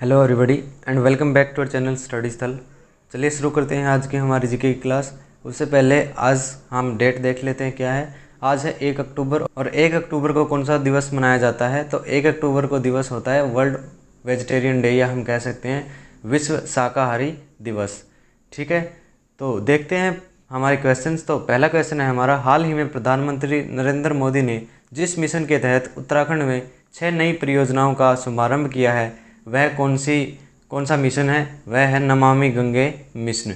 Hello everybody and welcome back to our channel study Sthal. चलिए शुरू करते हैं आज की हमारी जीके की क्लास। उससे पहले आज हम डेट देख लेते हैं क्या है। आज है 1 अक्टूबर और 1 अक्टूबर को कौन सा दिवस मनाया जाता है। तो 1 अक्टूबर को दिवस होता है वर्ल्ड वेजिटेरियन डे, या हम कह सकते हैं विश्व शाकाहारी दिवस। ठीक है, तो देखते हैं हमारे क्वेश्चंस। तो पहला क्वेश्चन है हमारा, हाल ही में प्रधानमंत्री नरेंद्र मोदी ने जिस मिशन के तहत उत्तराखंड में 6 नई परियोजनाओं का शुभारंभ किया है वह कौन सा मिशन है। वह है नमामि गंगे मिशन।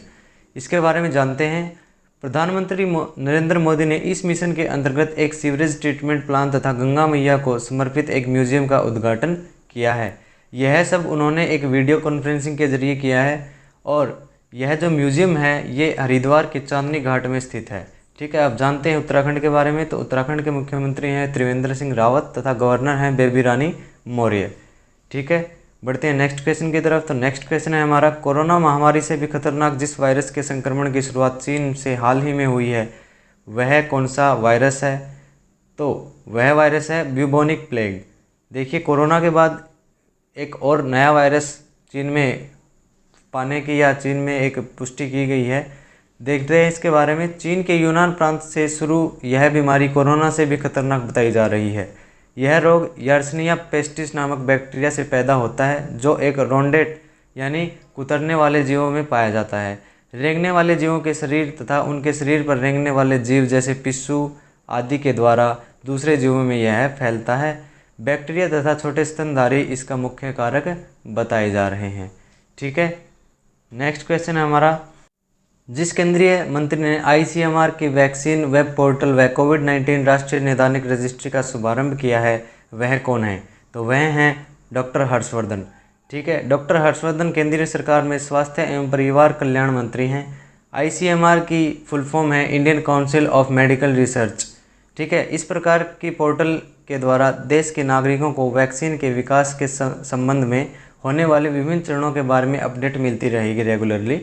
इसके बारे में जानते हैं। प्रधानमंत्री नरेंद्र मोदी ने इस मिशन के अंतर्गत एक सीवरेज ट्रीटमेंट प्लांट तथा गंगा मैया को समर्पित एक म्यूजियम का उद्घाटन किया है। यह सब उन्होंने एक वीडियो कॉन्फ्रेंसिंग के जरिए किया है और यह जो म्यूजियम है ये हरिद्वार के चांदनी घाट में स्थित है। ठीक है, आप जानते हैं उत्तराखंड के बारे में। तो उत्तराखंड के मुख्यमंत्री हैं त्रिवेंद्र सिंह रावत तथा गवर्नर हैं बेबी रानी मौर्य। ठीक है, बढ़ते हैं नेक्स्ट क्वेश्चन की तरफ। तो नेक्स्ट क्वेश्चन है हमारा, कोरोना महामारी से भी खतरनाक जिस वायरस के संक्रमण की शुरुआत चीन से हाल ही में हुई है वह कौन सा वायरस है। तो वह वायरस है ब्यूबोनिक प्लेग। देखिए, कोरोना के बाद एक और नया वायरस चीन में पाने की या चीन में एक पुष्टि की गई है। देखते हैं इसके बारे में। चीन के यूनान प्रांत से शुरू यह बीमारी कोरोना से भी खतरनाक बताई जा रही है। यह रोग यर्सनिया पेस्टिस नामक बैक्टीरिया से पैदा होता है जो एक रोडेंट यानी कुतरने वाले जीवों में पाया जाता है। रेंगने वाले जीवों के शरीर तथा उनके शरीर पर रेंगने वाले जीव जैसे पिस्सू आदि के द्वारा दूसरे जीवों में यह फैलता है। बैक्टीरिया तथा छोटे स्तनधारी इसका मुख्य कारक बताए जा रहे हैं। ठीक है, नेक्स्ट क्वेश्चन है हमारा, जिस केंद्रीय मंत्री ने ICMR की वैक्सीन वेब पोर्टल व कोविड-19 राष्ट्रीय निदानिक रजिस्ट्री का शुभारंभ किया है वह कौन है। तो वह हैं डॉक्टर हर्षवर्धन। ठीक है, डॉक्टर हर्षवर्धन केंद्रीय सरकार में स्वास्थ्य एवं परिवार कल्याण मंत्री हैं। ICMR की फुल फॉर्म है Indian council of medical research. ठीक है, इस प्रकार की पोर्टल के द्वारा देश के नागरिकों को वैक्सीन के विकास के संबंध में होने वाले विभिन्न चरणों के बारे में अपडेट मिलती रहेगी रेगुलरली।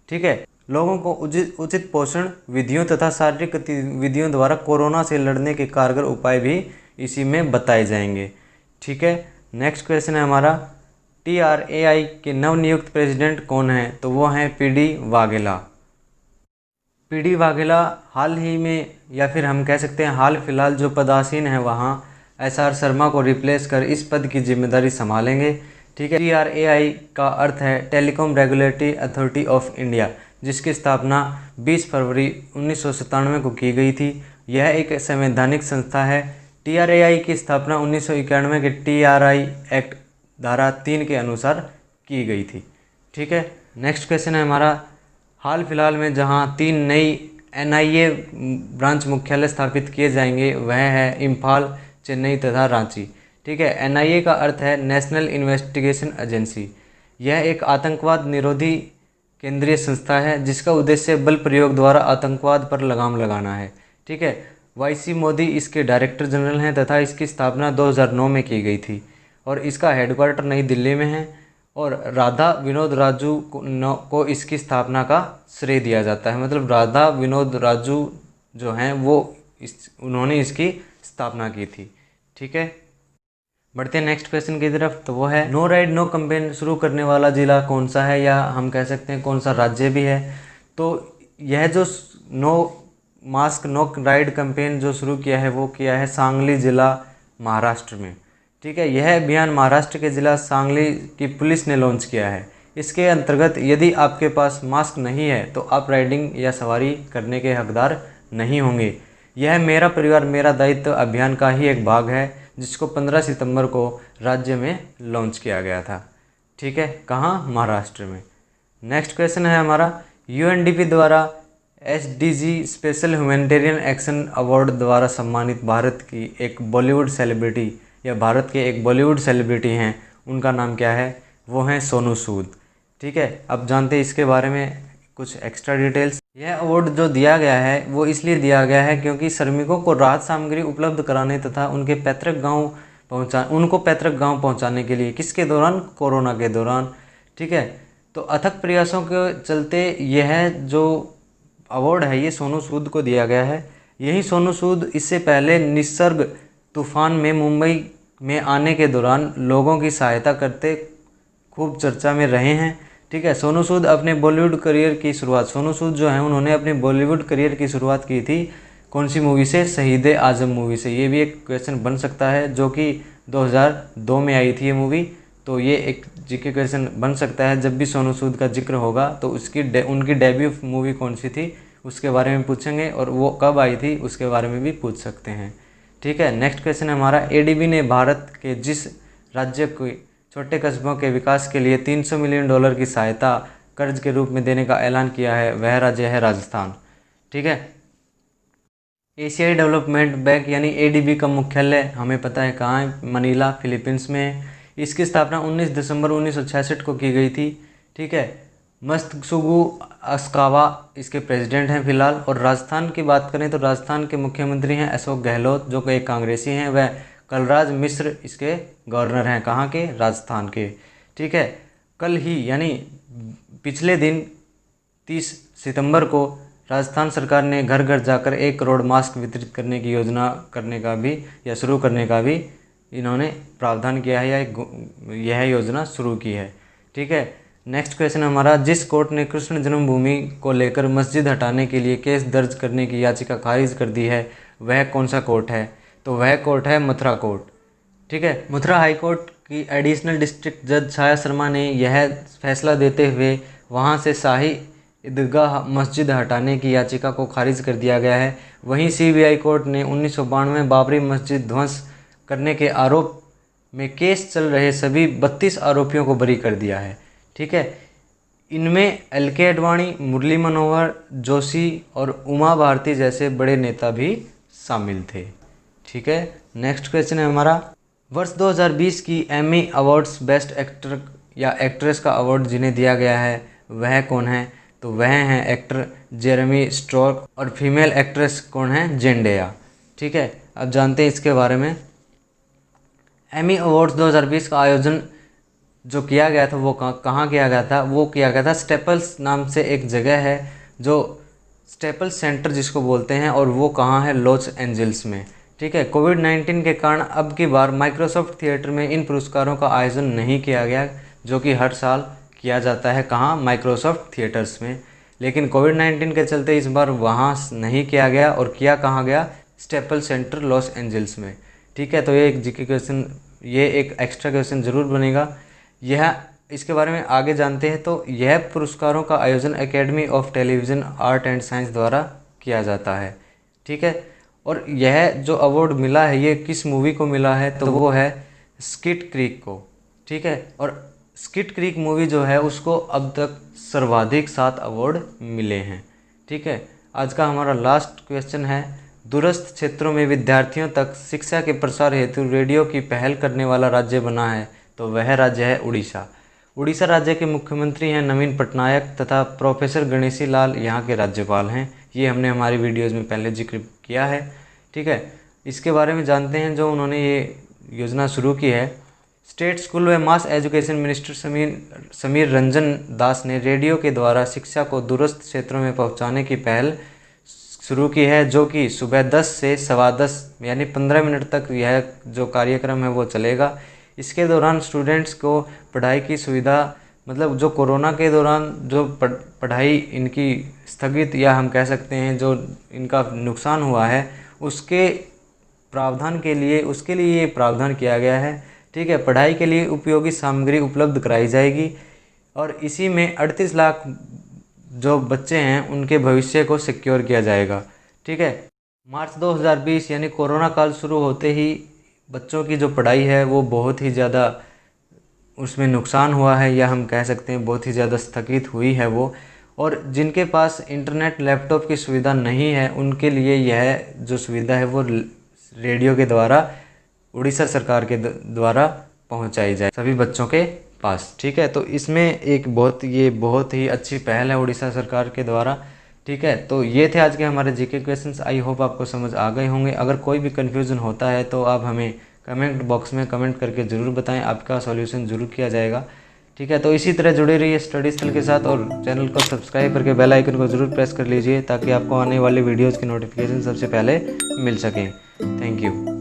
ठीक है, लोगों को उचित पोषण विधियों तथा शारीरिक गतिविधियों द्वारा कोरोना से लड़ने के कारगर उपाय भी इसी में बताए जाएंगे। ठीक है, नेक्स्ट क्वेश्चन है हमारा, TRAI के नवनियुक्त प्रेसिडेंट कौन हैं। तो वो हैं PD वाघेला। PD वाघेला हाल ही में या फिर हम कह सकते हैं हाल फिलहाल जो पदासीन है वहाँ SR शर्मा को रिप्लेस कर इस पद की जिम्मेदारी संभालेंगे। ठीक है, TRAI का अर्थ है telecom regulatory authority of India, जिसकी स्थापना 20 फरवरी 1997 को की गई थी। यह एक संवैधानिक संस्था है। TRAI की स्थापना 1991 के TRI एक्ट धारा 3 के अनुसार की गई थी। ठीक है, नेक्स्ट क्वेश्चन है हमारा, हाल फिलहाल में जहां 3 नई NIA ब्रांच मुख्यालय स्थापित किए जाएंगे वह है इम्फाल, चेन्नई तथा रांची। ठीक है, NIA का अर्थ है नेशनल इन्वेस्टिगेशन एजेंसी। यह एक आतंकवाद निरोधी केंद्रीय संस्था है जिसका उद्देश्य बल प्रयोग द्वारा आतंकवाद पर लगाम लगाना है। ठीक है, YC मोदी इसके डायरेक्टर जनरल हैं तथा इसकी स्थापना 2009 में की गई थी और इसका हेडक्वार्टर नई दिल्ली में है और राधा विनोद राजू को इसकी स्थापना का श्रेय दिया जाता है। मतलब राधा विनोद राजू जो हैं वो उन्होंने इसकी स्थापना की थी। ठीक है, बढ़ते हैं नेक्स्ट क्वेश्चन की तरफ। तो वो है, नो राइड नो कैंपेन शुरू करने वाला जिला कौन सा है, या हम कह सकते हैं कौन सा राज्य भी है। तो यह जो no mask no ride campaign जो शुरू किया है वो किया है सांगली जिला महाराष्ट्र में। ठीक है, यह अभियान महाराष्ट्र के जिला सांगली की पुलिस ने लॉन्च किया है। इसके अंतर्गत यदि आपके पास मास्क नहीं है तो आप राइडिंग या सवारी करने के हकदार नहीं होंगे। यह मेरा परिवार मेरा दायित्व अभियान का ही एक भाग है जिसको 15 सितंबर को राज्य में लॉन्च किया गया था। ठीक है, कहाँ, महाराष्ट्र में। नेक्स्ट क्वेश्चन है हमारा, UNDP द्वारा SDG special humanitarian action award द्वारा सम्मानित भारत की एक बॉलीवुड सेलिब्रिटी या भारत के एक बॉलीवुड सेलिब्रिटी हैं, उनका नाम क्या है। वो हैं सोनू सूद। ठीक है, अब जानते हैं इसके बारे में कुछ एक्स्ट्रा डिटेल्स। यह अवार्ड जो दिया गया है वो इसलिए दिया गया है क्योंकि श्रमिकों को राहत सामग्री उपलब्ध कराने तथा उनको पैतृक गांव पहुंचाने के लिए किसके दौरान, कोरोना के दौरान। ठीक है, तो अथक प्रयासों के चलते यह जो अवार्ड है ये सोनू सूद को दिया गया है। यही सोनू सूद इससे पहले निसर्ग तूफान में मुंबई में आने के दौरान लोगों की सहायता करते खूब चर्चा में रहे हैं। ठीक है, सोनू सूद अपने बॉलीवुड करियर की शुरुआत, सोनू सूद जो है उन्होंने अपने बॉलीवुड करियर की शुरुआत की थी कौन सी मूवी से? शहीद आजम मूवी से। ये भी एक क्वेश्चन बन सकता है, जो कि 2002 में आई थी ये मूवी। तो ये एक जीके क्वेश्चन बन सकता है, जब भी सोनू सूद का जिक्र होगा तो उनकी डेब्यू मूवी कौन सी थी उसके बारे में पूछेंगे, और वो कब आई थी उसके बारे में भी पूछ सकते हैं। ठीक है, नेक्स्ट क्वेश्चन है हमारा, एडीबी ने भारत के जिस राज्य को छोटे कस्बों के विकास के लिए $300 मिलियन की सहायता कर्ज के रूप में देने का ऐलान किया है, वह राज्य है राजस्थान। ठीक है, एशियाई डेवलपमेंट बैंक यानी एडीबी का मुख्यालय हमें पता है कहाँ है? मनीला, फिलीपींस में है। इसकी स्थापना 19 दिसंबर 1966 को की गई थी। ठीक है, मस्तसुगु अस्कावा इसके प्रेसिडेंट हैं फिलहाल। और राजस्थान की बात करें तो राजस्थान के मुख्यमंत्री हैं अशोक गहलोत, जो कि एक कांग्रेसी हैं। वह कलराज मिश्र इसके गवर्नर हैं, कहाँ के? राजस्थान के। ठीक है, कल ही यानी पिछले दिन 30 सितंबर को राजस्थान सरकार ने घर घर जाकर 1 करोड़ मास्क वितरित करने की योजना करने का भी या शुरू करने का भी इन्होंने प्रावधान किया है, या यह योजना शुरू की है। ठीक है, नेक्स्ट क्वेश्चन हमारा, जिस कोर्ट ने कृष्ण जन्मभूमि को लेकर मस्जिद हटाने के लिए केस दर्ज करने की याचिका खारिज कर दी है, वह कौन सा कोर्ट है? तो वह कोर्ट है मथुरा कोर्ट। ठीक है, मथुरा हाई कोर्ट की एडिशनल डिस्ट्रिक्ट जज छाया शर्मा ने यह फैसला देते हुए वहां से शाही ईदगाह मस्जिद हटाने की याचिका को खारिज कर दिया गया है। वहीं सीबीआई कोर्ट ने 1992 में बाबरी मस्जिद ध्वंस करने के आरोप में केस चल रहे सभी 32 आरोपियों को बरी कर दिया है। ठीक है, इनमें एलके आडवाणी, मुरली मनोहर जोशी और उमा भारती जैसे बड़े नेता भी शामिल थे। ठीक है, नेक्स्ट क्वेश्चन है हमारा, वर्ष 2020 की एमी अवार्ड्स बेस्ट एक्टर या एक्ट्रेस का अवार्ड जिन्हें दिया गया है वह कौन है? तो वह हैं एक्टर जेरेमी स्ट्रॉक, और फीमेल एक्ट्रेस कौन है? जेंडेया। ठीक है, अब जानते हैं इसके बारे में। एमी अवार्ड्स 2020 का आयोजन जो किया गया था वो कहाँ किया गया था? वो किया गया था स्टेपल्स नाम से एक जगह है, जो स्टेपल्स सेंटर जिसको बोलते हैं, और वो कहाँ है? लॉस एंजल्स में। ठीक है, कोविड-19 के कारण अब की बार माइक्रोसॉफ्ट थिएटर में इन पुरस्कारों का आयोजन नहीं किया गया, जो कि हर साल किया जाता है कहाँ? माइक्रोसॉफ्ट थिएटर्स में। लेकिन कोविड-19 के चलते इस बार वहाँ नहीं किया गया, और किया कहाँ गया? स्टेपल सेंटर लॉस एंजल्स में। ठीक है, तो ये एक जीके क्वेश्चन, ये एक एक्स्ट्रा क्वेश्चन ज़रूर बनेगा। यह इसके बारे में आगे जानते हैं। तो यह पुरस्कारों का आयोजन academy of television art and science द्वारा किया जाता है। ठीक है, और यह जो अवार्ड मिला है ये किस मूवी को मिला है? तो वो है स्किट क्रीक को। ठीक है, और स्किट क्रीक मूवी जो है उसको अब तक सर्वाधिक 7 अवार्ड मिले हैं। ठीक है, आज का हमारा लास्ट क्वेश्चन है, दूरस्थ क्षेत्रों में विद्यार्थियों तक शिक्षा के प्रसार हेतु रेडियो की पहल करने वाला राज्य बना है, तो वह राज्य है उड़ीसा। उड़ीसा राज्य के मुख्यमंत्री हैं नवीन पटनायक, तथा प्रोफेसर गणेशी लाल यहाँ के राज्यपाल हैं। ये हमने हमारी वीडियोज़ में पहले जिक्र किया है। ठीक है, इसके बारे में जानते हैं। जो उन्होंने ये योजना शुरू की है, स्टेट स्कूल व mass education minister Samir Ranjan Das ने रेडियो के द्वारा शिक्षा को दूरस्थ क्षेत्रों में पहुंचाने की पहल शुरू की है, जो कि सुबह 10 से 10:15 यानी 15 मिनट तक यह जो कार्यक्रम है वो चलेगा। इसके दौरान स्टूडेंट्स को पढ़ाई की सुविधा, मतलब जो कोरोना के दौरान जो पढ़ाई इनकी स्थगित या हम कह सकते हैं जो इनका नुकसान हुआ है उसके प्रावधान के लिए, उसके लिए ये प्रावधान किया गया है। ठीक है, पढ़ाई के लिए उपयोगी सामग्री उपलब्ध कराई जाएगी, और इसी में 38 लाख जो बच्चे हैं उनके भविष्य को सिक्योर किया जाएगा। ठीक है, मार्च 2020 यानी कोरोना काल शुरू होते ही बच्चों की जो पढ़ाई है वो बहुत ही ज़्यादा उसमें नुकसान हुआ है, या हम कह सकते हैं बहुत ही ज़्यादा स्थगित हुई है वो। और जिनके पास इंटरनेट, लैपटॉप की सुविधा नहीं है उनके लिए यह जो सुविधा है वो रेडियो के द्वारा, उड़ीसा सरकार के द्वारा पहुंचाई जाए सभी बच्चों के पास। ठीक है, तो इसमें एक बहुत ही अच्छी पहल है उड़ीसा सरकार के द्वारा। ठीक है, तो ये थे आज के हमारे जीके क्वेश्चंस। आई होप आपको समझ आ गए होंगे। अगर कोई भी कन्फ्यूज़न होता है तो आप हमें कमेंट बॉक्स में कमेंट करके ज़रूर बताएं, आपका सॉल्यूशन ज़रूर किया जाएगा। ठीक है, तो इसी तरह जुड़े रहिए स्टडी स्थल के साथ, और चैनल को सब्सक्राइब करके बेल आइकन को ज़रूर प्रेस कर लीजिए, ताकि आपको आने वाले वीडियोज़ की नोटिफिकेशन सबसे पहले मिल सकें। Thank you.